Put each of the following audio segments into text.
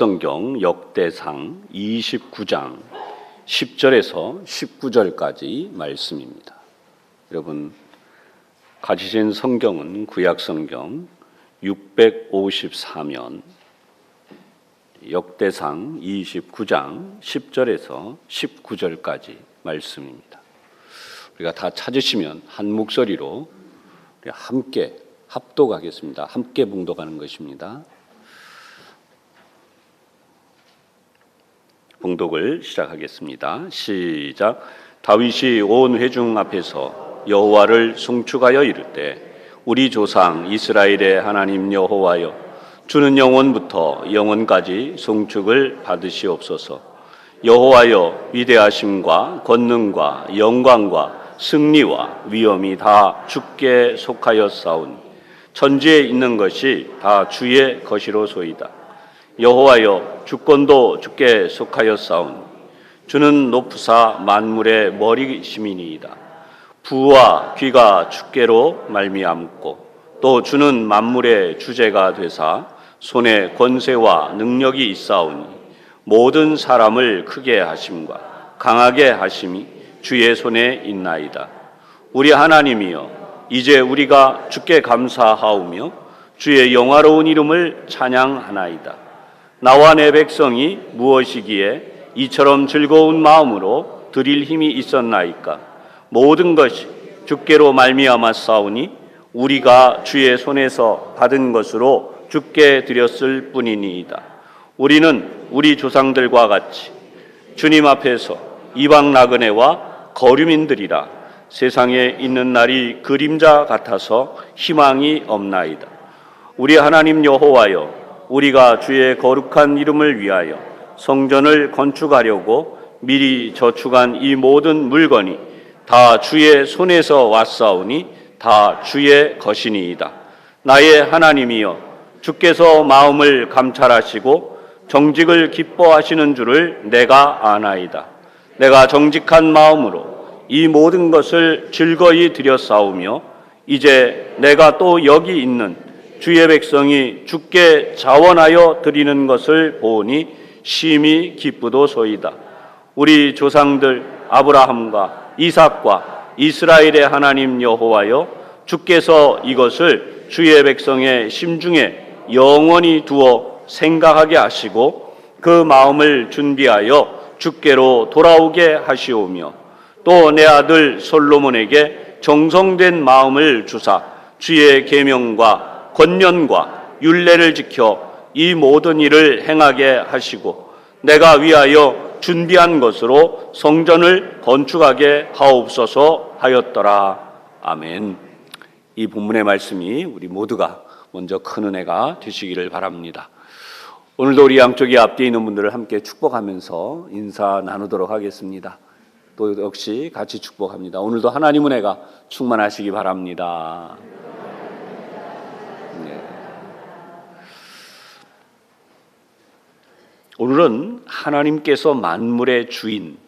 성경 역대상 29장 10절에서 19절까지 말씀입니다. 여러분 가지신 성경은 구약성경 654면 역대상 29장 10절에서 19절까지 말씀입니다. 우리가 다 찾으시면 한 목소리로 우리 함께 합독하겠습니다. 함께 봉독하는 것입니다. 봉독을 시작하겠습니다. 시작. 다윗이 온 회중 앞에서 여호와를 송축하여 이르되 우리 조상 이스라엘의 하나님 여호와여, 주는 영원부터 영원까지 송축을 받으시옵소서. 여호와여, 위대하심과 권능과 영광과 승리와 위엄이 다 주께 속하였사오니 천지에 있는 것이 다 주의 것이로소이다. 여호와여, 주권도 주께 속하였사오니 주는 높으사 만물의 머리심이니이다. 부와 귀가 주께로 말미암고 또 주는 만물의 주제가 되사 손에 권세와 능력이 있사오니 모든 사람을 크게 하심과 강하게 하심이 주의 손에 있나이다. 우리 하나님이여, 이제 우리가 주께 감사하오며 주의 영화로운 이름을 찬양하나이다. 나와 내 백성이 무엇이기에 이처럼 즐거운 마음으로 드릴 힘이 있었나이까? 모든 것이 주께로 말미암았사오니 우리가 주의 손에서 받은 것으로 주께 드렸을 뿐이니이다. 우리는 우리 조상들과 같이 주님 앞에서 이방 나그네와 거류민들이라 세상에 있는 날이 그림자 같아서 희망이 없나이다. 우리 하나님 여호와여, 우리가 주의 거룩한 이름을 위하여 성전을 건축하려고 미리 저축한 이 모든 물건이 다 주의 손에서 왔사오니 다 주의 것이니이다. 나의 하나님이여, 주께서 마음을 감찰하시고 정직을 기뻐하시는 줄을 내가 아나이다. 내가 정직한 마음으로 이 모든 것을 즐거이 드렸사오며 이제 내가 또 여기 있는 주의 백성이 주께 자원하여 드리는 것을 보니 심히 기쁘도소이다. 우리 조상들 아브라함과 이삭과 이스라엘의 하나님 여호와여, 주께서 이것을 주의 백성의 심중에 영원히 두어 생각하게 하시고 그 마음을 준비하여 주께로 돌아오게 하시오며 또 내 아들 솔로몬에게 정성된 마음을 주사 주의 계명과 권면과 율례를 지켜 이 모든 일을 행하게 하시고 내가 위하여 준비한 것으로 성전을 건축하게 하옵소서 하였더라. 아멘. 이 본문의 말씀이 우리 모두가 먼저 큰 은혜가 되시기를 바랍니다. 오늘도 우리 양쪽에 앞뒤에 있는 분들을 함께 축복하면서 인사 나누도록 하겠습니다. 또 역시 같이 축복합니다. 오늘도 하나님 은혜가 충만하시기 바랍니다. 오늘은 하나님께서 만물의 주인,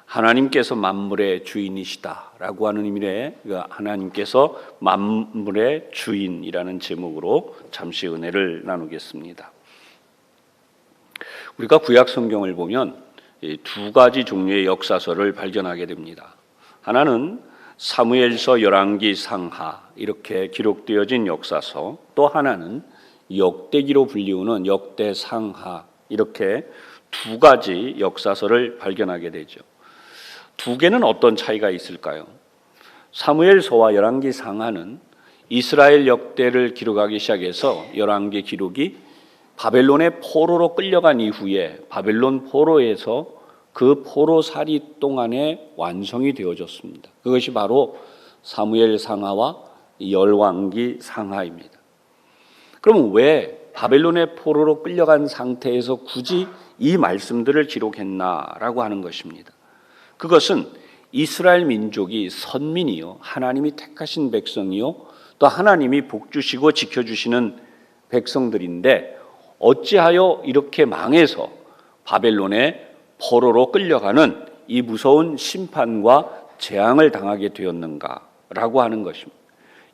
하나님께서 만물의 주인이시다라고 하는 의미의 하나님께서 만물의 주인이라는 제목으로 잠시 은혜를 나누겠습니다. 우리가 구약 성경을 보면 두 가지 종류의 역사서를 발견하게 됩니다. 하나는 사무엘서, 열왕기, 상하 이렇게 기록되어진 역사서, 또 하나는 역대기로 불리우는 역대상하, 이렇게 두 가지 역사서를 발견하게 되죠. 두 개는 어떤 차이가 있을까요? 사무엘서와 열왕기, 상하는 이스라엘 역대를 기록하기 시작해서 열왕기 기록이 바벨론의 포로로 끌려간 이후에 바벨론 포로에서 그 포로살이 동안에 완성이 되어졌습니다. 그것이 바로 사무엘 상하와 열왕기 상하입니다. 그럼 왜 바벨론의 포로로 끌려간 상태에서 굳이 이 말씀들을 기록했나라고 하는 것입니다. 그것은 이스라엘 민족이 선민이요, 하나님이 택하신 백성이요, 또 하나님이 복주시고 지켜주시는 백성들인데 어찌하여 이렇게 망해서 바벨론의 포로로 끌려가는 이 무서운 심판과 재앙을 당하게 되었는가라고 하는 것입니다.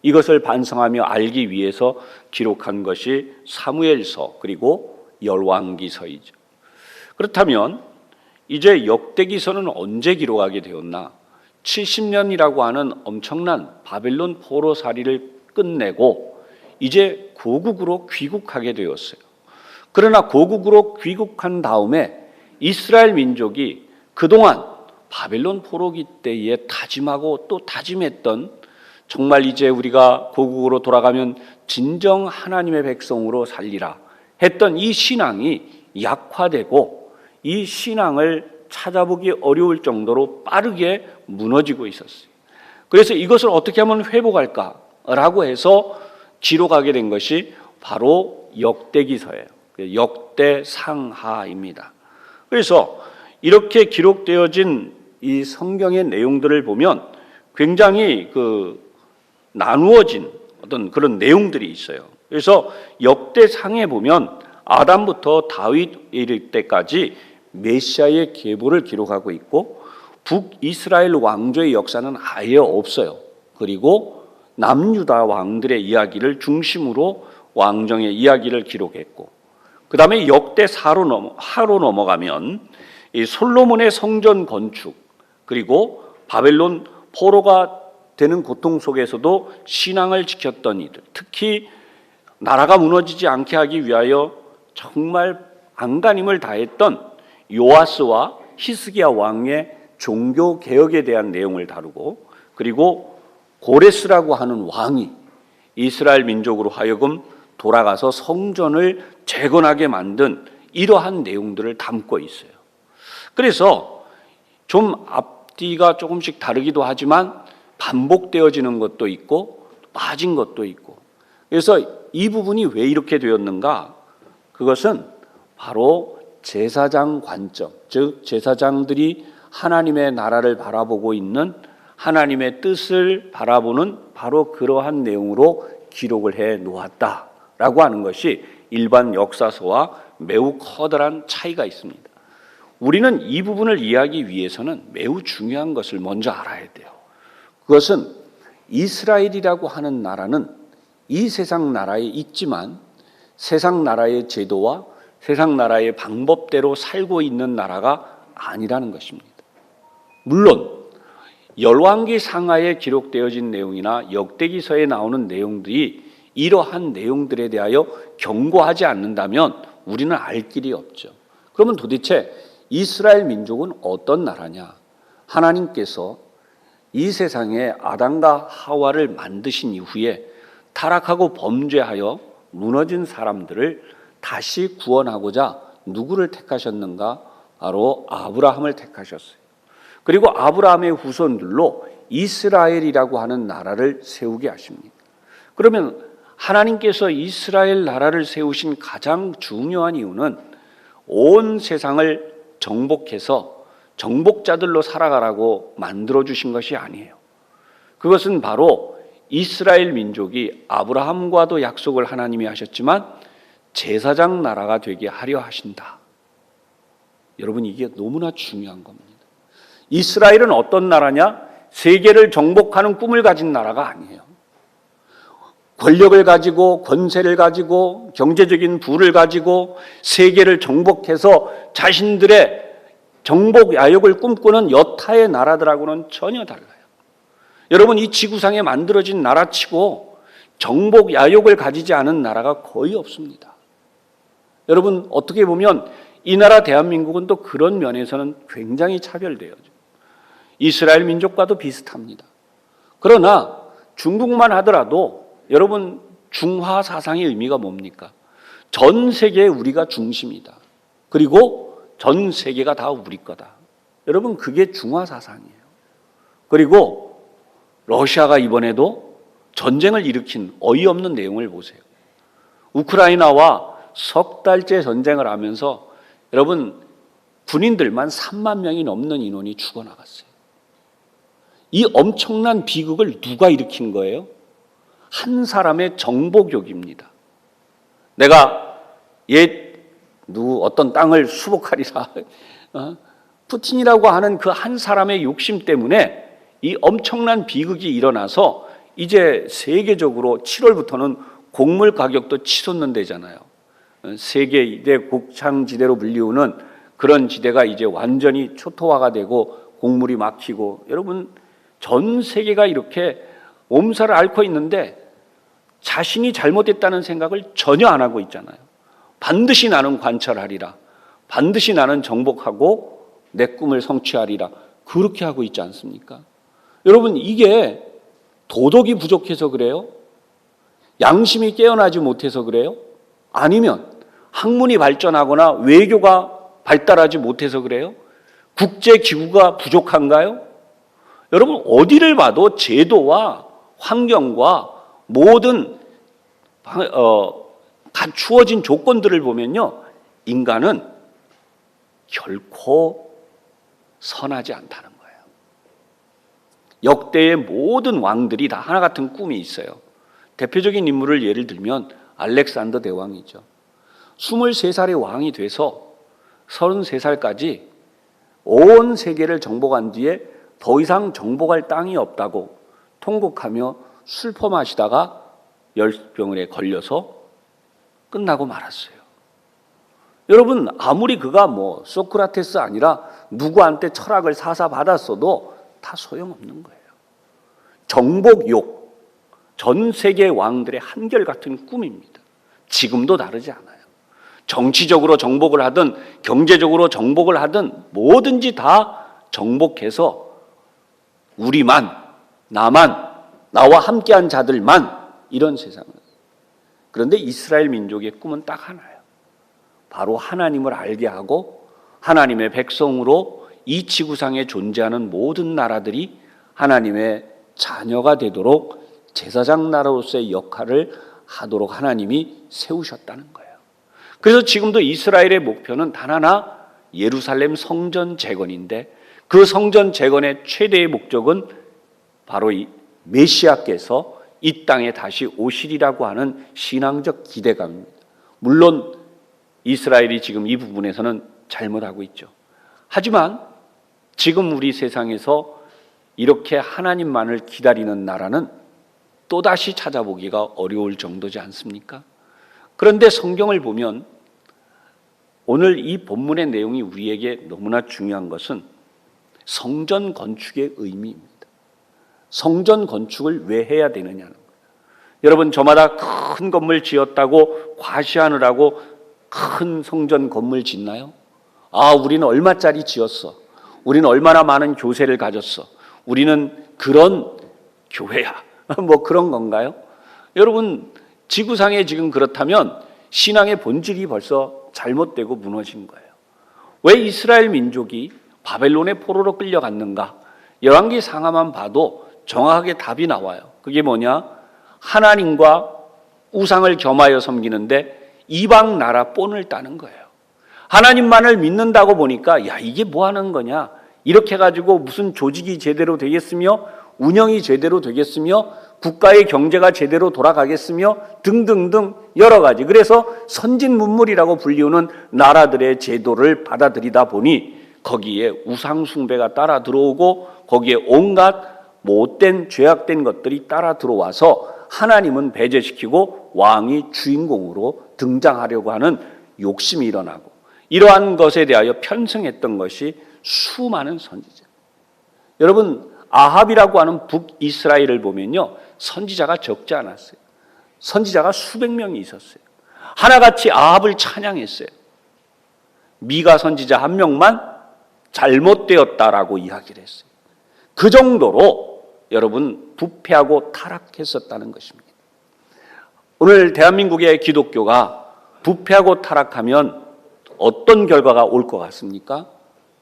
이것을 반성하며 알기 위해서 기록한 것이 사무엘서 그리고 열왕기서이죠. 그렇다면 이제 역대기서는 언제 기록하게 되었나? 70년이라고 하는 엄청난 바벨론 포로살이를 끝내고 이제 고국으로 귀국하게 되었어요. 그러나 고국으로 귀국한 다음에 이스라엘 민족이 그동안 바벨론 포로기 때에 다짐하고 또 다짐했던, 정말 이제 우리가 고국으로 돌아가면 진정 하나님의 백성으로 살리라 했던 이 신앙이 약화되고 이 신앙을 찾아보기 어려울 정도로 빠르게 무너지고 있었어요. 그래서 이것을 어떻게 하면 회복할까라고 해서 기록하게 된 것이 바로 역대기서예요. 역대상하입니다. 그래서 이렇게 기록되어진 이 성경의 내용들을 보면 굉장히 나누어진 어떤 그런 내용들이 있어요. 그래서 역대상에 보면 아담부터 다윗 이를 때까지 메시아의 계보를 기록하고 있고 북이스라엘 왕조의 역사는 아예 없어요. 그리고 남유다 왕들의 이야기를 중심으로 왕정의 이야기를 기록했고, 그 다음에 역대하로 넘어가면 이 솔로몬의 성전 건축, 그리고 바벨론 포로가 되는 고통 속에서도 신앙을 지켰던 이들, 특히 나라가 무너지지 않게 하기 위하여 정말 안간힘을 다했던 요아스와 히스기야 왕의 종교 개혁에 대한 내용을 다루고, 그리고 고레스라고 하는 왕이 이스라엘 민족으로 하여금 돌아가서 성전을 재건하게 만든 이러한 내용들을 담고 있어요. 그래서 좀 앞뒤가 조금씩 다르기도 하지만 반복되어지는 것도 있고 빠진 것도 있고, 그래서 이 부분이 왜 이렇게 되었는가? 그것은 바로 제사장 관점, 즉 제사장들이 하나님의 나라를 바라보고 있는, 하나님의 뜻을 바라보는 바로 그러한 내용으로 기록을 해 놓았다라고 하는 것이 일반 역사서와 매우 커다란 차이가 있습니다. 우리는 이 부분을 이해하기 위해서는 매우 중요한 것을 먼저 알아야 돼요. 그것은 이스라엘이라고 하는 나라는 이 세상 나라에 있지만 세상 나라의 제도와 세상 나라의 방법대로 살고 있는 나라가 아니라는 것입니다. 물론 열왕기 상하에 기록되어진 내용이나 역대기서에 나오는 내용들이 이러한 내용들에 대하여 경고하지 않는다면 우리는 알 길이 없죠. 그러면 도대체 이스라엘 민족은 어떤 나라냐? 하나님께서 이 세상에 아담과 하와를 만드신 이후에 타락하고 범죄하여 무너진 사람들을 다시 구원하고자 누구를 택하셨는가? 바로 아브라함을 택하셨어요. 그리고 아브라함의 후손들로 이스라엘이라고 하는 나라를 세우게 하십니다. 그러면 하나님께서 이스라엘 나라를 세우신 가장 중요한 이유는 온 세상을 정복해서 정복자들로 살아가라고 만들어주신 것이 아니에요. 그것은 바로 이스라엘 민족이 아브라함과도 약속을 하나님이 하셨지만 제사장 나라가 되게 하려 하신다. 여러분, 이게 너무나 중요한 겁니다. 이스라엘은 어떤 나라냐? 세계를 정복하는 꿈을 가진 나라가 아니에요. 권력을 가지고 권세를 가지고 경제적인 부를 가지고 세계를 정복해서 자신들의 정복 야욕을 꿈꾸는 여타의 나라들하고는 전혀 달라요. 여러분, 이 지구상에 만들어진 나라치고 정복 야욕을 가지지 않은 나라가 거의 없습니다. 여러분, 어떻게 보면 이 나라 대한민국은 또 그런 면에서는 굉장히 차별되어져. 이스라엘 민족과도 비슷합니다. 그러나 중국만 하더라도 여러분, 중화 사상의 의미가 뭡니까? 전 세계에 우리가 중심이다. 그리고 전 세계가 다 우리 거다. 여러분, 그게 중화 사상이에요. 그리고 러시아가 이번에도 전쟁을 일으킨 어이없는 내용을 보세요. 우크라이나와 석 달째 전쟁을 하면서 여러분, 군인들만 3만 명이 넘는 인원이 죽어나갔어요. 이 엄청난 비극을 누가 일으킨 거예요? 한 사람의 정복욕입니다. 내가 어떤 땅을 수복하리라. 푸틴이라고 하는 그 한 사람의 욕심 때문에 이 엄청난 비극이 일어나서 이제 세계적으로 7월부터는 곡물 가격도 치솟는다잖아요. 세계 2대 곡창지대로 불리우는 그런 지대가 이제 완전히 초토화가 되고 곡물이 막히고, 여러분 전 세계가 이렇게 몸살을 앓고 있는데 자신이 잘못했다는 생각을 전혀 안 하고 있잖아요. 반드시 나는 관철하리라, 반드시 나는 정복하고 내 꿈을 성취하리라, 그렇게 하고 있지 않습니까? 여러분, 이게 도덕이 부족해서 그래요? 양심이 깨어나지 못해서 그래요? 아니면 학문이 발전하거나 외교가 발달하지 못해서 그래요? 국제기구가 부족한가요? 여러분, 어디를 봐도 제도와 환경과 모든 갖추어진 조건들을 보면요, 인간은 결코 선하지 않다는 거예요. 역대의 모든 왕들이 다 하나 같은 꿈이 있어요. 대표적인 인물을 예를 들면 알렉산더 대왕이죠. 23살의 왕이 돼서 33살까지 온 세계를 정복한 뒤에 더 이상 정복할 땅이 없다고 통곡하며 술퍼 마시다가 열병에 걸려서 끝나고 말았어요. 여러분, 아무리 그가 소크라테스 아니라 누구한테 철학을 사사받았어도 다 소용없는 거예요. 정복욕, 전 세계 왕들의 한결같은 꿈입니다. 지금도 다르지 않아요. 정치적으로 정복을 하든 경제적으로 정복을 하든 뭐든지 다 정복해서 우리만, 나만, 나와 함께한 자들만, 이런 세상을. 그런데 이스라엘 민족의 꿈은 딱 하나예요. 바로 하나님을 알게 하고 하나님의 백성으로 이 지구상에 존재하는 모든 나라들이 하나님의 자녀가 되도록 제사장 나라로서의 역할을 하도록 하나님이 세우셨다는 거예요. 그래서 지금도 이스라엘의 목표는 단 하나, 예루살렘 성전 재건인데, 그 성전 재건의 최대의 목적은 바로 이 메시아께서 이 땅에 다시 오시리라고 하는 신앙적 기대감입니다. 물론 이스라엘이 지금 이 부분에서는 잘못하고 있죠. 하지만 지금 우리 세상에서 이렇게 하나님만을 기다리는 나라는 또다시 찾아보기가 어려울 정도지 않습니까? 그런데 성경을 보면 오늘 이 본문의 내용이 우리에게 너무나 중요한 것은 성전 건축의 의미입니다. 성전 건축을 왜 해야 되느냐는 거예요. 여러분, 저마다 큰 건물 지었다고 과시하느라고 큰 성전 건물 짓나요? 우리는 얼마짜리 지었어. 우리는 얼마나 많은 교세를 가졌어. 우리는 그런 교회야. 그런 건가요? 여러분, 지구상에 지금 그렇다면 신앙의 본질이 벌써 잘못되고 무너진 거예요. 왜 이스라엘 민족이 바벨론의 포로로 끌려갔는가? 열왕기 상하만 봐도 정확하게 답이 나와요. 그게 뭐냐? 하나님과 우상을 겸하여 섬기는데 이방 나라 본을 따는 거예요. 하나님만을 믿는다고 보니까 이게 뭐 하는 거냐? 이렇게 해가지고 무슨 조직이 제대로 되겠으며 운영이 제대로 되겠으며 국가의 경제가 제대로 돌아가겠으며 등등등 여러 가지. 그래서 선진문물이라고 불리우는 나라들의 제도를 받아들이다 보니 거기에 우상 숭배가 따라 들어오고 거기에 온갖 못된 죄악된 것들이 따라 들어와서 하나님은 배제시키고 왕이 주인공으로 등장하려고 하는 욕심이 일어나고, 이러한 것에 대하여 편승했던 것이 수많은 선지자. 여러분, 아합이라고 하는 북이스라엘을 보면요, 선지자가 적지 않았어요. 선지자가 수백 명이 있었어요. 하나같이 아합을 찬양했어요. 미가 선지자 한 명만 잘못되었다라고 이야기를 했어요. 그 정도로 여러분 부패하고 타락했었다는 것입니다. 오늘 대한민국의 기독교가 부패하고 타락하면 어떤 결과가 올 것 같습니까?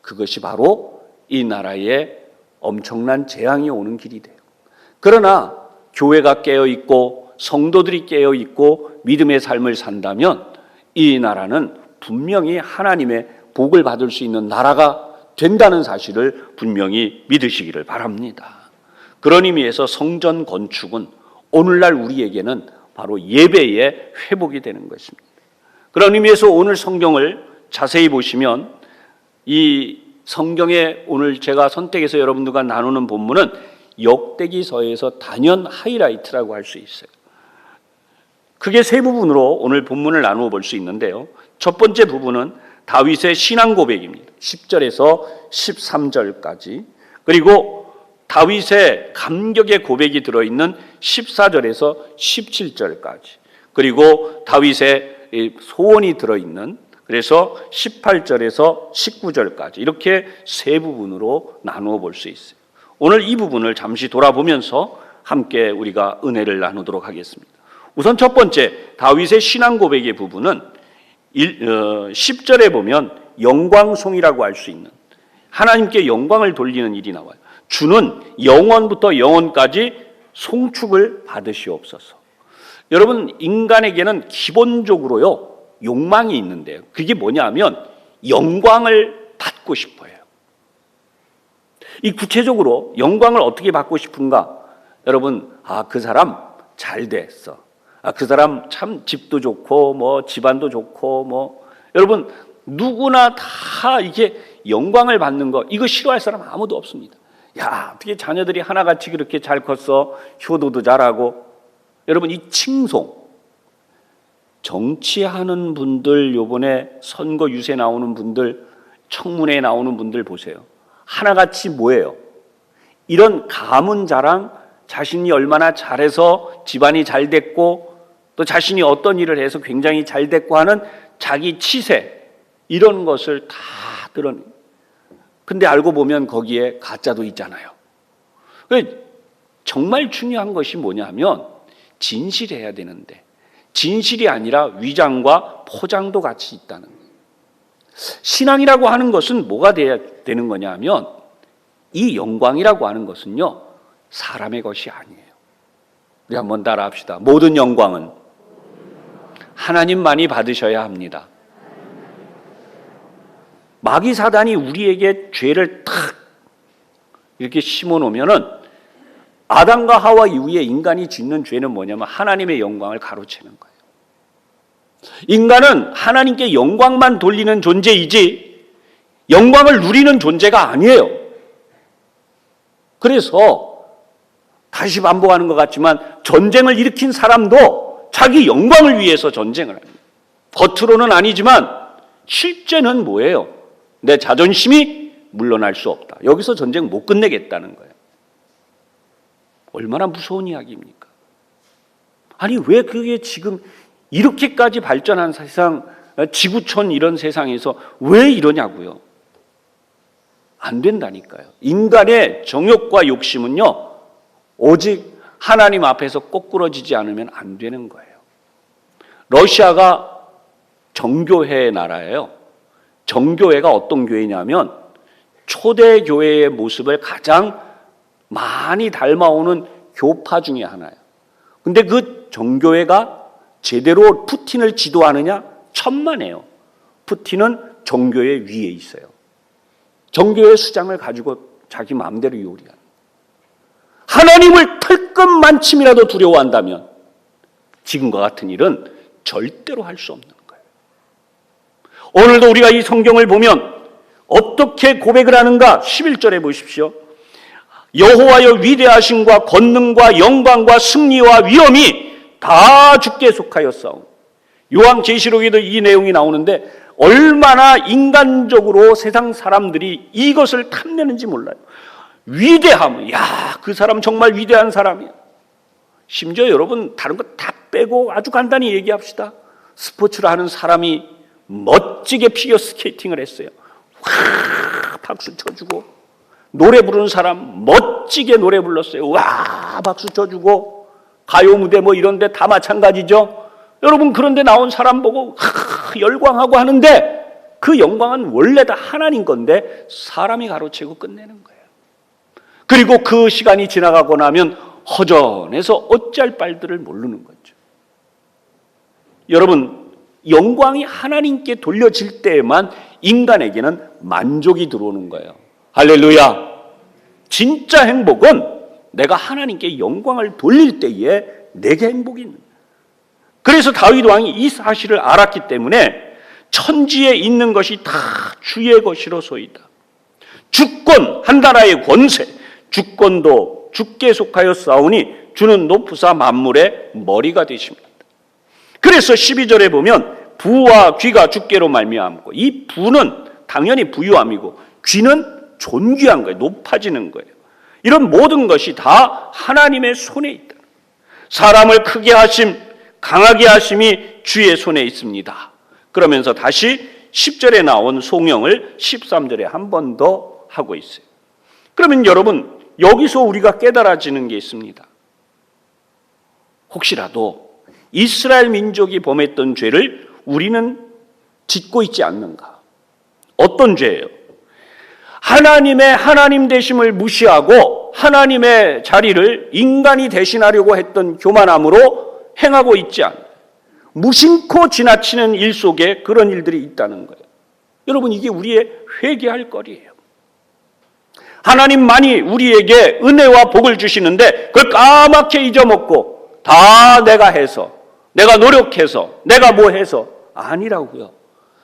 그것이 바로 이 나라에 엄청난 재앙이 오는 길이 돼요. 그러나 교회가 깨어있고 성도들이 깨어있고 믿음의 삶을 산다면 이 나라는 분명히 하나님의 복을 받을 수 있는 나라가 된다는 사실을 분명히 믿으시기를 바랍니다. 그런 의미에서 성전 건축은 오늘날 우리에게는 바로 예배의 회복이 되는 것입니다. 그런 의미에서 오늘 성경을 자세히 보시면 이 성경에 오늘 제가 선택해서 여러분들과 나누는 본문은 역대기서에서 단연 하이라이트라고 할 수 있어요. 크게 세 부분으로 오늘 본문을 나누어 볼 수 있는데요. 첫 번째 부분은 다윗의 신앙 고백입니다. 10절에서 13절까지. 그리고 다윗의 감격의 고백이 들어있는 14절에서 17절까지. 그리고 다윗의 소원이 들어있는 그래서 18절에서 19절까지 이렇게 세 부분으로 나누어 볼 수 있어요. 오늘 이 부분을 잠시 돌아보면서 함께 우리가 은혜를 나누도록 하겠습니다. 우선 첫 번째 다윗의 신앙 고백의 부분은 10절에 보면 영광송이라고 할 수 있는 하나님께 영광을 돌리는 일이 나와요. 주는 영원부터 영원까지 송축을 받으시옵소서. 여러분, 인간에게는 기본적으로요 욕망이 있는데요. 그게 뭐냐면 영광을 받고 싶어요. 이 구체적으로 영광을 어떻게 받고 싶은가? 여러분, 그 사람 잘 됐어. 그 사람 참 집도 좋고 뭐 집안도 좋고 뭐 여러분 누구나 다 이게 영광을 받는 거 이거 싫어할 사람 아무도 없습니다. 야, 어떻게 자녀들이 하나같이 그렇게 잘 컸어? 효도도 잘하고. 여러분, 이 칭송 정치하는 분들, 요번에 선거 유세 나오는 분들, 청문회에 나오는 분들 보세요. 하나같이 뭐예요? 이런 가문 자랑, 자신이 얼마나 잘해서 집안이 잘 됐고 또 자신이 어떤 일을 해서 굉장히 잘 됐고 하는 자기 치세, 이런 것을 다 드러내요. 근데 알고 보면 거기에 가짜도 있잖아요. 정말 중요한 것이 뭐냐면 진실해야 되는데 진실이 아니라 위장과 포장도 같이 있다는 거예요. 신앙이라고 하는 것은 뭐가 돼야 되는 거냐 하면 이 영광이라고 하는 것은요 사람의 것이 아니에요. 우리 한번 따라 합시다. 모든 영광은 하나님만이 받으셔야 합니다. 마귀 사단이 우리에게 죄를 탁 이렇게 심어 놓으면은 아담과 하와 이후에 인간이 짓는 죄는 뭐냐면 하나님의 영광을 가로채는 거예요. 인간은 하나님께 영광만 돌리는 존재이지 영광을 누리는 존재가 아니에요. 그래서 다시 반복하는 것 같지만 전쟁을 일으킨 사람도 자기 영광을 위해서 전쟁을 합니다. 겉으로는 아니지만 실제는 뭐예요? 내 자존심이 물러날 수 없다. 여기서 전쟁 못 끝내겠다는 거예요. 얼마나 무서운 이야기입니까? 아니 왜 그게 지금 이렇게까지 발전한 세상, 지구촌 이런 세상에서 왜 이러냐고요? 안 된다니까요. 인간의 정욕과 욕심은요 오직 하나님 앞에서 꼬꾸러지지 않으면 안 되는 거예요. 러시아가 정교회의 나라예요. 정교회가 어떤 교회냐면 초대교회의 모습을 가장 많이 닮아오는 교파 중에 하나예요. 근데 그 정교회가 제대로 푸틴을 지도하느냐? 천만에요. 푸틴은 정교회 위에 있어요. 정교회 수장을 가지고 자기 마음대로 요리하는. 하나님을 털끝만침이라도 두려워한다면 지금과 같은 일은 절대로 할 수 없는 거예요. 오늘도 우리가 이 성경을 보면 어떻게 고백을 하는가? 11절에 보십시오. 여호와여 위대하심과 권능과 영광과 승리와 위엄이 다 주께 속하였사오니. 요한계시록에도 이 내용이 나오는데 얼마나 인간적으로 세상 사람들이 이것을 탐내는지 몰라요. 위대함, 야, 그 사람 정말 위대한 사람이야. 심지어 여러분 다른 거 다 빼고 아주 간단히 얘기합시다. 스포츠를 하는 사람이 멋지게 피겨 스케이팅을 했어요. 와, 박수 쳐주고. 노래 부르는 사람 멋지게 노래 불렀어요. 와, 박수 쳐주고. 가요 무대 뭐 이런 데 다 마찬가지죠. 여러분 그런데 나온 사람 보고 열광하고 하는데 그 영광은 원래 다 하나님 건데 사람이 가로채고 끝내는 거예요. 그리고 그 시간이 지나가고 나면 허전해서 어찌할 바를 모르는 거죠. 여러분 영광이 하나님께 돌려질 때에만 인간에게는 만족이 들어오는 거예요. 할렐루야. 진짜 행복은 내가 하나님께 영광을 돌릴 때에 내게 행복이 있는 거예요. 그래서 다윗 왕이 이 사실을 알았기 때문에 천지에 있는 것이 다 주의 것이로소이다. 주권, 한 나라의 권세, 주권도 주께 속하여 싸우니 주는 높으사 만물의 머리가 되십니다. 그래서 12절에 보면 부와 귀가 주께로 말미암고, 이 부는 당연히 부유함이고 귀는 존귀한 거예요. 높아지는 거예요. 이런 모든 것이 다 하나님의 손에 있다. 사람을 크게 하심, 강하게 하심이 주의 손에 있습니다. 그러면서 다시 10절에 나온 송영을 13절에 한 번 더 하고 있어요. 그러면 여러분, 여기서 우리가 깨달아지는 게 있습니다. 혹시라도 이스라엘 민족이 범했던 죄를 우리는 짓고 있지 않는가? 어떤 죄예요? 하나님의 하나님 되심을 무시하고 하나님의 자리를 인간이 대신하려고 했던 교만함으로 행하고 있지 않나요? 무심코 지나치는 일 속에 그런 일들이 있다는 거예요. 여러분, 이게 우리의 회개할 거리예요. 하나님만이 우리에게 은혜와 복을 주시는데 그걸 까맣게 잊어먹고 다 내가 해서, 내가 노력해서, 내가 뭐 해서, 아니라고요.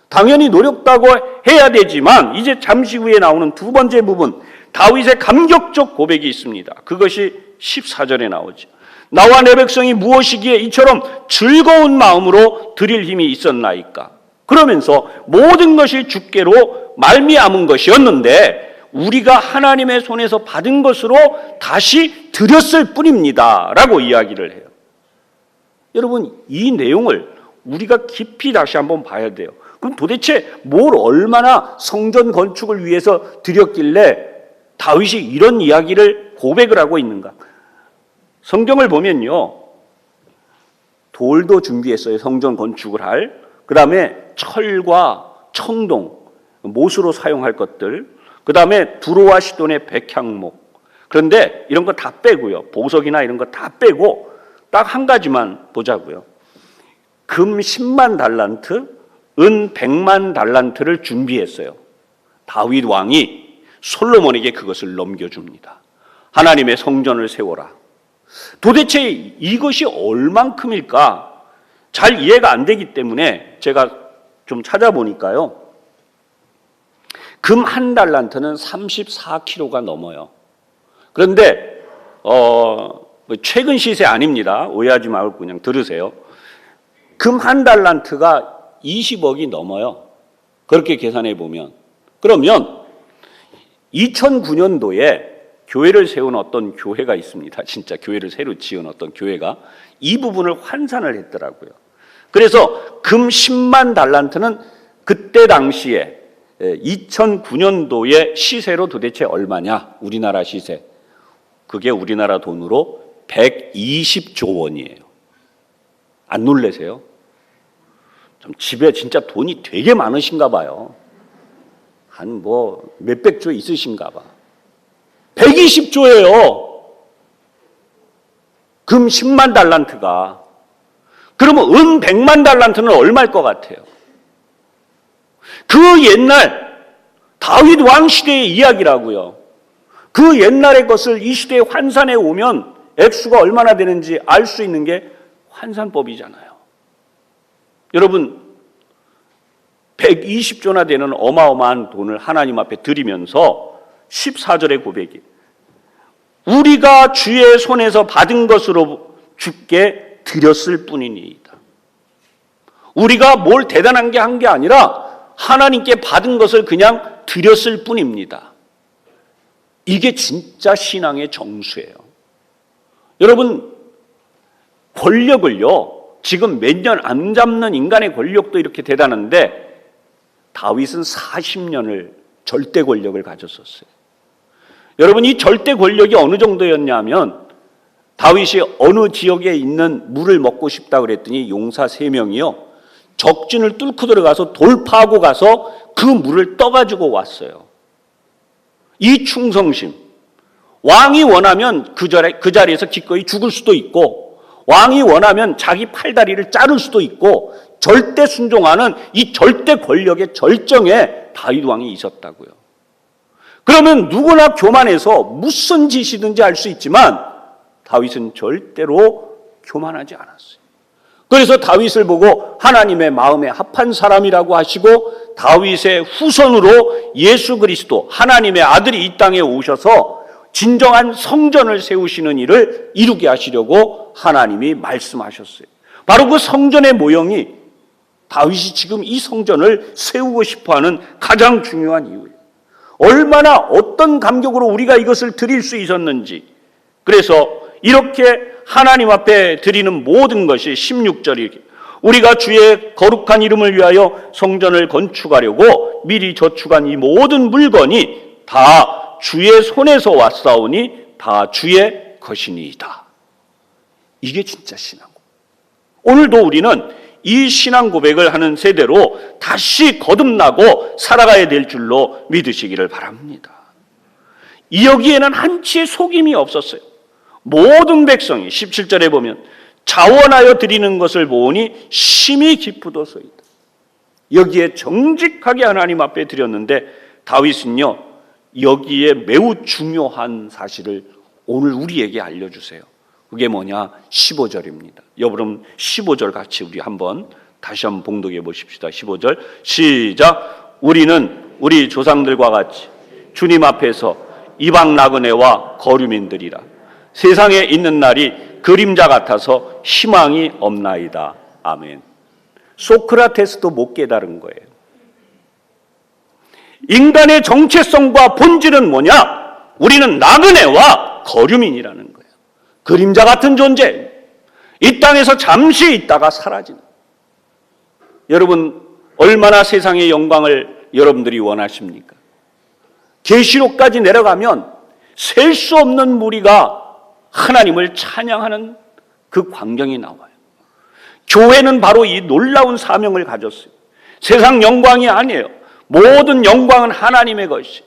당연히 노력다고 해야 되지만 이제 잠시 후에 나오는 두 번째 부분, 다윗의 감격적 고백이 있습니다. 그것이 14절에 나오죠. 나와 내 백성이 무엇이기에 이처럼 즐거운 마음으로 드릴 힘이 있었나이까. 그러면서 모든 것이 주께로 말미암은 것이었는데 우리가 하나님의 손에서 받은 것으로 다시 드렸을 뿐입니다 라고 이야기를 해요. 여러분, 이 내용을 우리가 깊이 다시 한번 봐야 돼요. 그럼 도대체 뭘 얼마나 성전 건축을 위해서 드렸길래 다윗이 이런 이야기를 고백을 하고 있는가? 성경을 보면요, 돌도 준비했어요. 성전 건축을 할. 그 다음에 철과 청동, 못으로 사용할 것들. 그 다음에 두로와 시돈의 백향목. 그런데 이런 거 다 빼고요. 보석이나 이런 거 다 빼고 딱 한 가지만 보자고요. 금 10만 달란트, 은 100만 달란트를 준비했어요. 다윗 왕이 솔로몬에게 그것을 넘겨줍니다. 하나님의 성전을 세워라. 도대체 이것이 얼만큼일까? 잘 이해가 안 되기 때문에 제가 좀 찾아보니까요. 금 한 달란트는 34kg가 넘어요. 그런데 최근 시세 아닙니다. 오해하지 말고 그냥 들으세요. 금 한 달란트가 20억이 넘어요. 그렇게 계산해 보면. 그러면 2009년도에 교회를 세운 어떤 교회가 있습니다. 진짜 교회를 새로 지은 어떤 교회가 이 부분을 환산을 했더라고요. 그래서 금 10만 달란트는 그때 당시에 2009년도의 시세로 도대체 얼마냐? 우리나라 시세. 그게 우리나라 돈으로 120조 원이에요. 안 놀라세요? 좀 집에 진짜 돈이 되게 많으신가 봐요. 한 뭐 몇백 조 있으신가 봐. 120조예요. 금 10만 달란트가. 그러면 은 100만 달란트는 얼마일 것 같아요? 그 옛날 다윗 왕 시대의 이야기라고요. 그 옛날의 것을 이 시대에 환산해 오면 액수가 얼마나 되는지 알 수 있는 게 환산법이잖아요. 여러분, 120조나 되는 어마어마한 돈을 하나님 앞에 드리면서 14절의 고백이 우리가 주의 손에서 받은 것으로 주께 드렸을 뿐이니이다. 우리가 뭘 대단한 게 한 게 아니라 하나님께 받은 것을 그냥 드렸을 뿐입니다. 이게 진짜 신앙의 정수예요. 여러분, 권력을요, 지금 몇 년 안 잡는 인간의 권력도 이렇게 대단한데 다윗은 40년을 절대 권력을 가졌었어요. 여러분, 이 절대 권력이 어느 정도였냐면 다윗이 어느 지역에 있는 물을 먹고 싶다 그랬더니 용사 3명이요 적진을 뚫고 들어가서 돌파하고 가서 그 물을 떠가지고 왔어요. 이 충성심, 왕이 원하면 그 자리에서 기꺼이 죽을 수도 있고 왕이 원하면 자기 팔다리를 자를 수도 있고 절대 순종하는 이 절대 권력의 절정에 다윗 왕이 있었다고요. 그러면 누구나 교만해서 무슨 짓이든지 할 수 있지만 다윗은 절대로 교만하지 않았어요. 그래서 다윗을 보고 하나님의 마음에 합한 사람이라고 하시고 다윗의 후손으로 예수 그리스도 하나님의 아들이 이 땅에 오셔서 진정한 성전을 세우시는 일을 이루게 하시려고 하나님이 말씀하셨어요. 바로 그 성전의 모형이 다윗이 지금 이 성전을 세우고 싶어하는 가장 중요한 이유예요. 얼마나 어떤 감격으로 우리가 이것을 드릴 수 있었는지. 그래서 이렇게 하나님 앞에 드리는 모든 것이 16절이 우리가 주의 거룩한 이름을 위하여 성전을 건축하려고 미리 저축한 이 모든 물건이 다 주의 손에서 왔사오니 다 주의 것이니이다. 이게 진짜 신앙. 오늘도 우리는 이 신앙 고백을 하는 세대로 다시 거듭나고 살아가야 될 줄로 믿으시기를 바랍니다. 여기에는 한치의 속임이 없었어요. 모든 백성이 17절에 보면 자원하여 드리는 것을 보니 심히 기쁘도소이다. 여기에 정직하게 하나님 앞에 드렸는데 다윗은요, 여기에 매우 중요한 사실을 오늘 우리에게 알려주세요. 그게 뭐냐? 15절입니다. 여러분 15절 같이 우리 다시 한번 봉독해 보십시다. 15절 시작. 우리는 우리 조상들과 같이 주님 앞에서 이방 나그네와 거류민들이라. 세상에 있는 날이 그림자 같아서 희망이 없나이다. 아멘. 소크라테스도 못 깨달은 거예요. 인간의 정체성과 본질은 뭐냐? 우리는 나그네와 거류민이라는 거예요. 그림자 같은 존재. 이 땅에서 잠시 있다가 사라지는. 여러분, 얼마나 세상의 영광을 여러분들이 원하십니까? 계시록까지 내려가면 셀 수 없는 무리가 하나님을 찬양하는 그 광경이 나와요. 교회는 바로 이 놀라운 사명을 가졌어요. 세상 영광이 아니에요. 모든 영광은 하나님의 것이.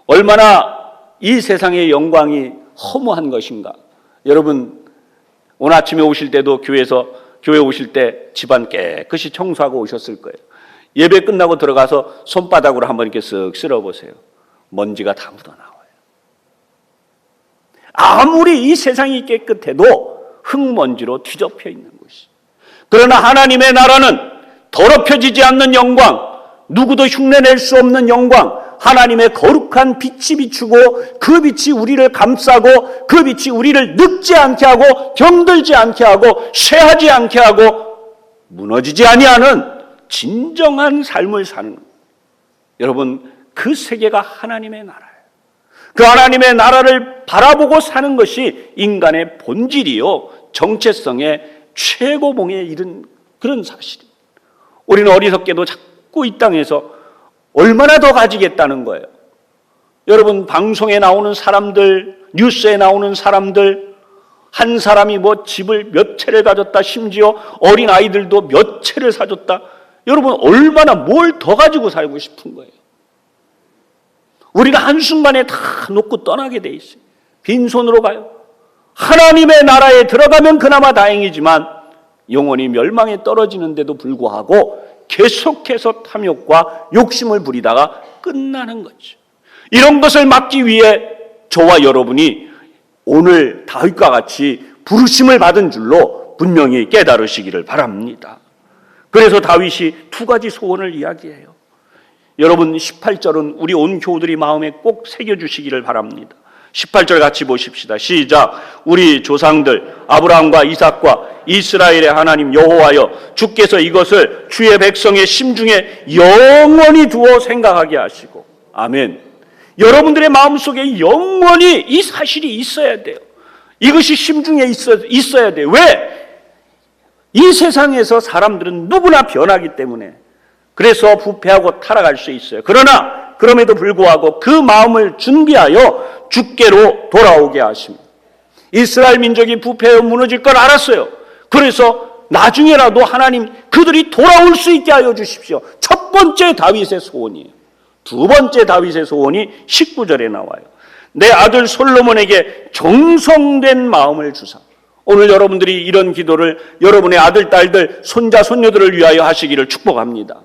얼마나 이 세상의 영광이 허무한 것인가. 여러분, 오늘 아침에 오실 때도 교회 오실 때 집안 깨끗이 청소하고 오셨을 거예요. 예배 끝나고 들어가서 손바닥으로 한번 이렇게 쓱 쓸어보세요. 먼지가 다 묻어나와요. 아무리 이 세상이 깨끗해도 흙먼지로 뒤덮여 있는 것이. 그러나 하나님의 나라는 더럽혀지지 않는 영광, 누구도 흉내낼 수 없는 영광, 하나님의 거룩한 빛이 비추고 그 빛이 우리를 감싸고 그 빛이 우리를 늙지 않게 하고 병들지 않게 하고 쇠하지 않게 하고 무너지지 아니하는 진정한 삶을 사는 것. 여러분, 그 세계가 하나님의 나라예요. 그 하나님의 나라를 바라보고 사는 것이 인간의 본질이요, 정체성의 최고봉에 이른 그런 사실이에요. 우리는 어리석게도 자꾸 이 땅에서 얼마나 더 가지겠다는 거예요. 여러분, 방송에 나오는 사람들, 뉴스에 나오는 사람들, 한 사람이 뭐 집을 몇 채를 가졌다, 심지어 어린 아이들도 몇 채를 사줬다. 여러분, 얼마나 뭘 더 가지고 살고 싶은 거예요. 우리가 한순간에 다 놓고 떠나게 돼 있어요. 빈손으로 가요. 하나님의 나라에 들어가면 그나마 다행이지만 영원히 멸망에 떨어지는데도 불구하고 계속해서 탐욕과 욕심을 부리다가 끝나는 거죠. 이런 것을 막기 위해 저와 여러분이 오늘 다윗과 같이 부르심을 받은 줄로 분명히 깨달으시기를 바랍니다. 그래서 다윗이 두 가지 소원을 이야기해요. 여러분, 18절은 우리 온 교우들이 마음에 꼭 새겨주시기를 바랍니다. 18절 같이 보십시다. 시작. 우리 조상들 아브라함과 이삭과 이스라엘의 하나님 여호와여, 주께서 이것을 주의 백성의 심중에 영원히 두어 생각하게 하시고. 아멘. 여러분들의 마음속에 영원히 이 사실이 있어야 돼요. 이것이 심중에 있어야 돼요. 왜? 이 세상에서 사람들은 누구나 변하기 때문에. 그래서 부패하고 타락할 수 있어요. 그러나 그럼에도 불구하고 그 마음을 준비하여 주께로 돌아오게 하십니다. 이스라엘 민족이 부패하여 무너질 걸 알았어요. 그래서 나중에라도 하나님 그들이 돌아올 수 있게 하여 주십시오. 첫 번째 다윗의 소원이에요. 두 번째 다윗의 소원이 19절에 나와요. 내 아들 솔로몬에게 정성된 마음을 주사. 오늘 여러분들이 이런 기도를 여러분의 아들, 딸들, 손자, 손녀들을 위하여 하시기를 축복합니다.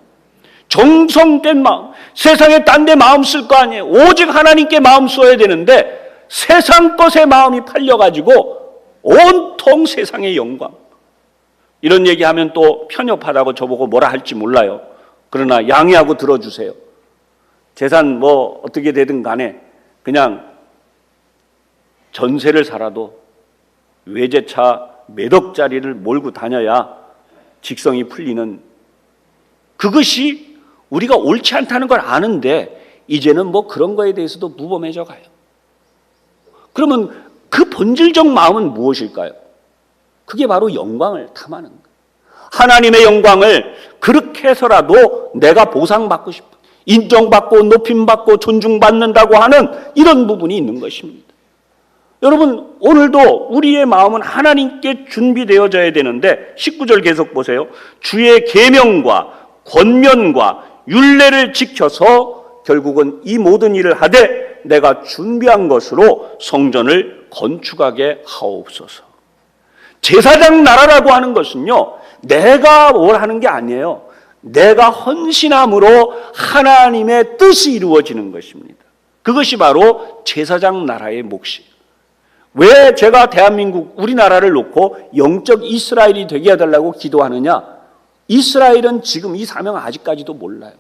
정성된 마음. 세상에 딴 데 마음 쓸 거 아니에요. 오직 하나님께 마음 써야 되는데 세상 것에 마음이 팔려가지고 온통 세상의 영광. 이런 얘기하면 또 편협하다고 저보고 뭐라 할지 몰라요. 그러나 양해하고 들어주세요. 재산 뭐 어떻게 되든 간에 그냥 전세를 살아도 외제차 몇 억짜리를 몰고 다녀야 직성이 풀리는 그것이 우리가 옳지 않다는 걸 아는데 이제는 뭐 그런 거에 대해서도 무범해져 가요. 그러면 그 본질적 마음은 무엇일까요? 그게 바로 영광을 탐하는 거예요. 하나님의 영광을 그렇게 해서라도 내가 보상받고 싶어, 인정받고 높임받고 존중받는다고 하는 이런 부분이 있는 것입니다. 여러분, 오늘도 우리의 마음은 하나님께 준비되어져야 되는데 19절 계속 보세요. 주의 계명과 권면과 율례를 지켜서 결국은 이 모든 일을 하되 내가 준비한 것으로 성전을 건축하게 하옵소서. 제사장 나라라고 하는 것은요, 내가 뭘 하는 게 아니에요. 내가 헌신함으로 하나님의 뜻이 이루어지는 것입니다. 그것이 바로 제사장 나라의 몫이에요. 왜 제가 대한민국 우리나라를 놓고 영적 이스라엘이 되게 해달라고 기도하느냐? 이스라엘은 지금 이 사명 아직까지도 몰라요.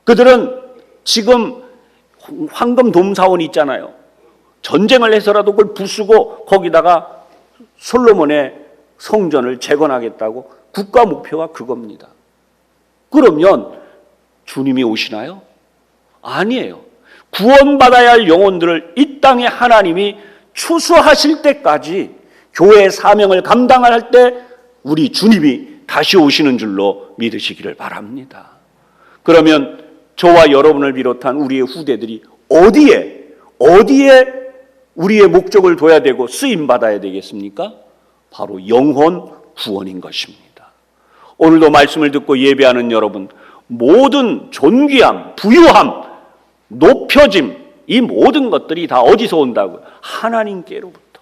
그들은 지금 황금 돔사원이 있잖아요. 전쟁을 해서라도 그걸 부수고 거기다가 솔로몬의 성전을 재건하겠다고 국가 목표가 그겁니다. 그러면 주님이 오시나요? 아니에요. 구원받아야 할 영혼들을 이 땅에 하나님이 추수하실 때까지 교회의 사명을 감당할 때 우리 주님이 다시 오시는 줄로 믿으시기를 바랍니다. 그러면 저와 여러분을 비롯한 우리의 후대들이 어디에 우리의 목적을 둬야 되고 쓰임받아야 되겠습니까? 바로 영혼 구원인 것입니다. 오늘도 말씀을 듣고 예배하는 여러분, 모든 존귀함, 부유함, 높여짐, 이 모든 것들이 다 어디서 온다고요? 하나님께로부터.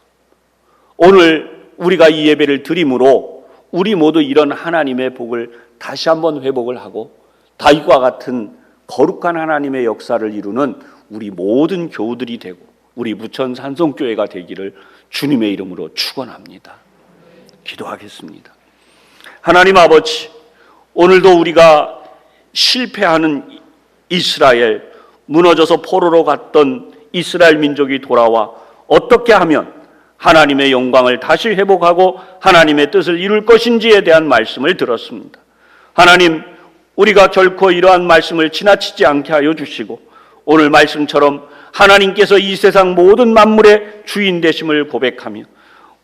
오늘 우리가 이 예배를 드림으로 우리 모두 이런 하나님의 복을 다시 한번 회복을 하고 다윗과 같은 거룩한 하나님의 역사를 이루는 우리 모든 교우들이 되고 우리 부천 산성교회가 되기를 주님의 이름으로 축원합니다. 기도하겠습니다. 하나님 아버지, 오늘도 우리가 실패하는 이스라엘, 무너져서 포로로 갔던 이스라엘 민족이 돌아와 어떻게 하면 하나님의 영광을 다시 회복하고 하나님의 뜻을 이룰 것인지에 대한 말씀을 들었습니다. 하나님, 우리가 결코 이러한 말씀을 지나치지 않게 하여 주시고 오늘 말씀처럼 하나님께서 이 세상 모든 만물의 주인 되심을 고백하며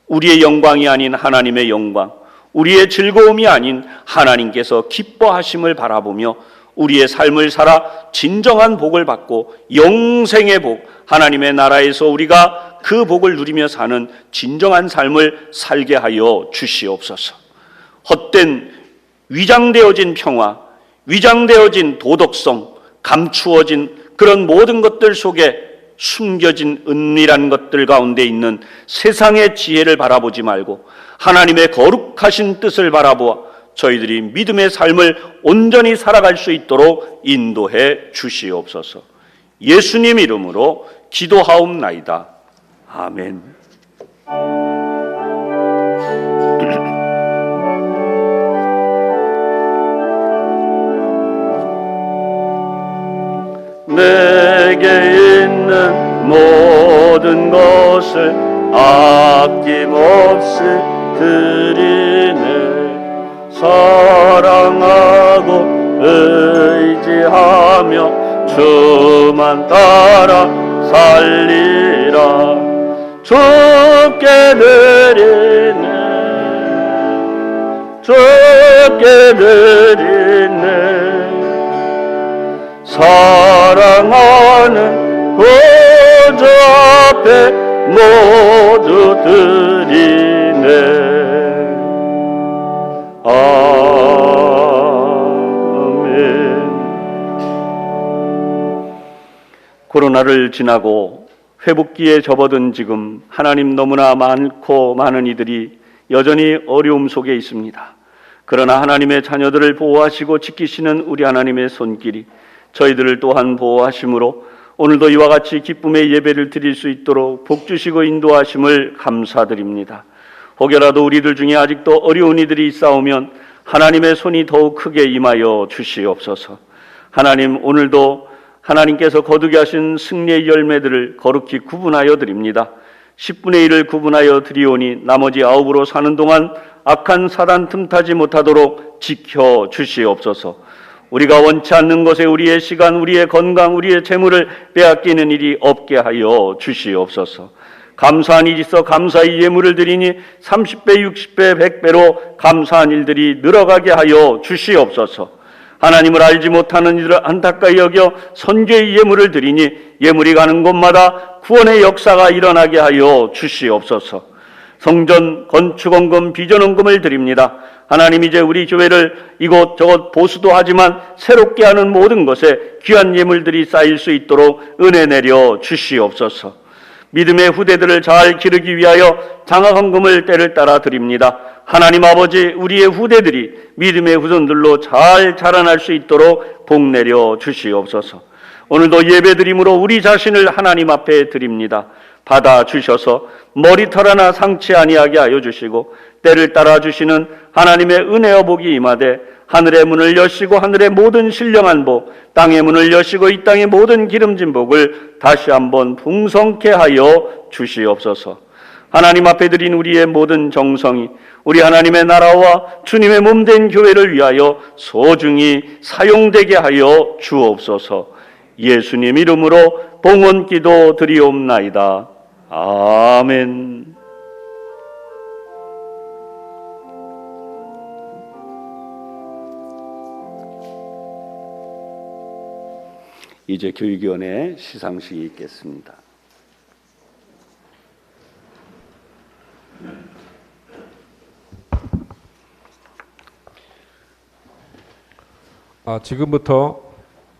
우리의 영광이 아닌 하나님의 영광, 우리의 즐거움이 아닌 하나님께서 기뻐하심을 바라보며 우리의 삶을 살아 진정한 복을 받고 영생의 복, 하나님의 나라에서 우리가 그 복을 누리며 사는 진정한 삶을 살게 하여 주시옵소서. 헛된 위장되어진 평화, 위장되어진 도덕성, 감추어진 그런 모든 것들 속에 숨겨진 은밀한 것들 가운데 있는 세상의 지혜를 바라보지 말고 하나님의 거룩하신 뜻을 바라보아 저희들이 믿음의 삶을 온전히 살아갈 수 있도록 인도해 주시옵소서. 예수님 이름으로 기도하옵나이다. 아멘. 내게 있는 모든 것을 아낌없이 드리네. 사랑하고 의지하며 주만 따라 살리라. 주께 드리네, 주께 드리네. 사랑하는 구주 앞에 모두 드리네. 아멘. 코로나를 지나고 회복기에 접어든 지금 하나님 너무나 많고 많은 이들이 여전히 어려움 속에 있습니다. 그러나 하나님의 자녀들을 보호하시고 지키시는 우리 하나님의 손길이 저희들을 또한 보호하심으로 오늘도 이와 같이 기쁨의 예배를 드릴 수 있도록 복 주시고 인도하심을 감사드립니다. 혹여라도 우리들 중에 아직도 어려운 이들이 있사오면 하나님의 손이 더욱 크게 임하여 주시옵소서. 하나님, 오늘도 하나님께서 거두게 하신 승리의 열매들을 거룩히 구분하여 드립니다. 10분의 1을 구분하여 드리오니 나머지 9으로 사는 동안 악한 사단 틈타지 못하도록 지켜 주시옵소서. 우리가 원치 않는 것에 우리의 시간, 우리의 건강, 우리의 재물을 빼앗기는 일이 없게 하여 주시옵소서. 감사한 일이 있어 감사의 예물을 드리니 30배, 60배, 100배로 감사한 일들이 늘어가게 하여 주시옵소서. 하나님을 알지 못하는 이들을 안타까이 여겨 선죄의 예물을 드리니 예물이 가는 곳마다 구원의 역사가 일어나게 하여 주시옵소서. 성전 건축원금, 비전원금을 드립니다. 하나님, 이제 우리 교회를 이곳저곳 보수도 하지만 새롭게 하는 모든 것에 귀한 예물들이 쌓일 수 있도록 은혜 내려 주시옵소서. 믿음의 후대들을 잘 기르기 위하여 장학헌금을 때를 따라 드립니다. 하나님 아버지, 우리의 후대들이 믿음의 후손들로 잘 자라날 수 있도록 복 내려 주시옵소서. 오늘도 예배드림으로 우리 자신을 하나님 앞에 드립니다. 받아 주셔서 머리털 하나 상치 아니하게 하여 주시고 때를 따라 주시는 하나님의 은혜와 복이 임하되 하늘의 문을 여시고 하늘의 모든 신령한 복, 땅의 문을 여시고 이 땅의 모든 기름진 복을 다시 한번 풍성케 하여 주시옵소서. 하나님 앞에 드린 우리의 모든 정성이 우리 하나님의 나라와 주님의 몸된 교회를 위하여 소중히 사용되게 하여 주옵소서. 예수님 이름으로 봉헌 기도 드리옵나이다. 아멘. 이제 교육위원회 시상식이 있겠습니다. 지금부터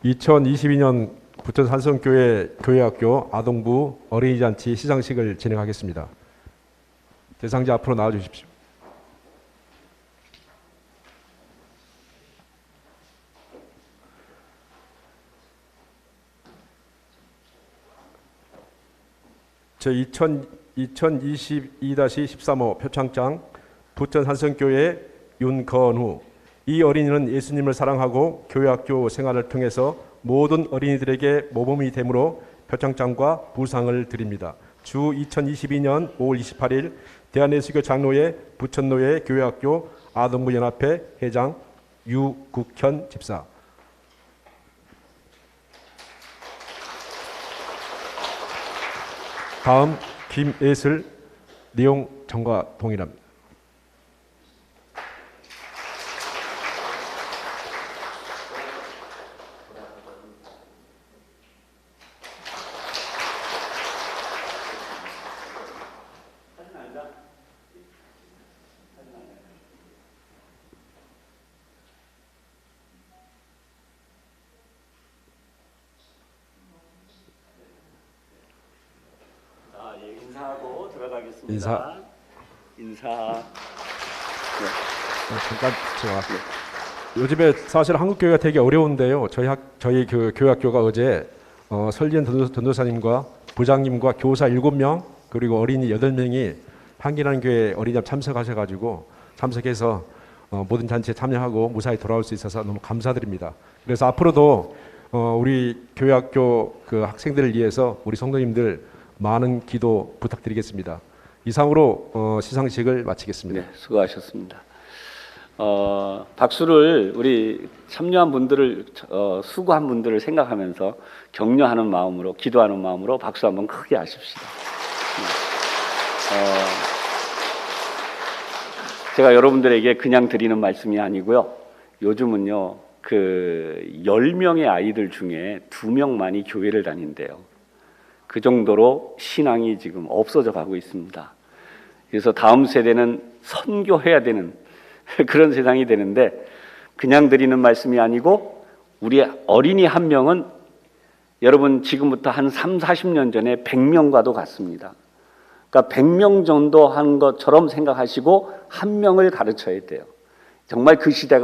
2022년 부천 산성교회 교회학교 아동부 어린이잔치 시상식을 진행하겠습니다. 대상자 앞으로 나와 주십시오. 제2022-13호 표창장 부천 산성교회 윤건우. 이 어린이는 예수님을 사랑하고 교회학교 생활을 통해서 모든 어린이들에게 모범이 되므로 표창장과 부상을 드립니다. 주 2022년 5월 28일 대한예수교 장로회 부천노회 교회학교 아동부 연합회 회장 유국현 집사. 다음 김예슬 내용 전과 동일합니다. 인사하고 들어가겠습니다. 인사. 잠깐 제가 요즘에 사실 한국 교회가 되게 어려운데요. 저희 그 교회학교가 어제 설리현 전도사님과 부장님과 교사 7명 그리고 어린이 8명이 한길한 교회 어린이집 참석해서 모든 잔치에 참여하고 무사히 돌아올 수 있어서 너무 감사드립니다. 그래서 앞으로도 우리 교회학교 그 학생들을 위해서 우리 성도님들 많은 기도 부탁드리겠습니다. 이상으로 시상식을 마치겠습니다. 네, 수고하셨습니다. 박수를 우리 참여한 분들을 수고한 분들을 생각하면서 격려하는 마음으로 기도하는 마음으로 박수 한번 크게 하십시다. 제가 여러분들에게 그냥 드리는 말씀이 아니고요. 요즘은요, 그 10명의 아이들 중에 2명만이 교회를 다닌대요. 그 정도로 신앙이 지금 없어져 가고 있습니다. 그래서 다음 세대는 선교해야 되는 그런 세상이 되는데 그냥 드리는 말씀이 아니고 우리 어린이 한 명은 여러분 지금부터 한 3, 40년 전에 100명과도 같습니다. 그러니까 100명 정도 한 것처럼 생각하시고 한 명을 가르쳐야 돼요. 정말 그 시대가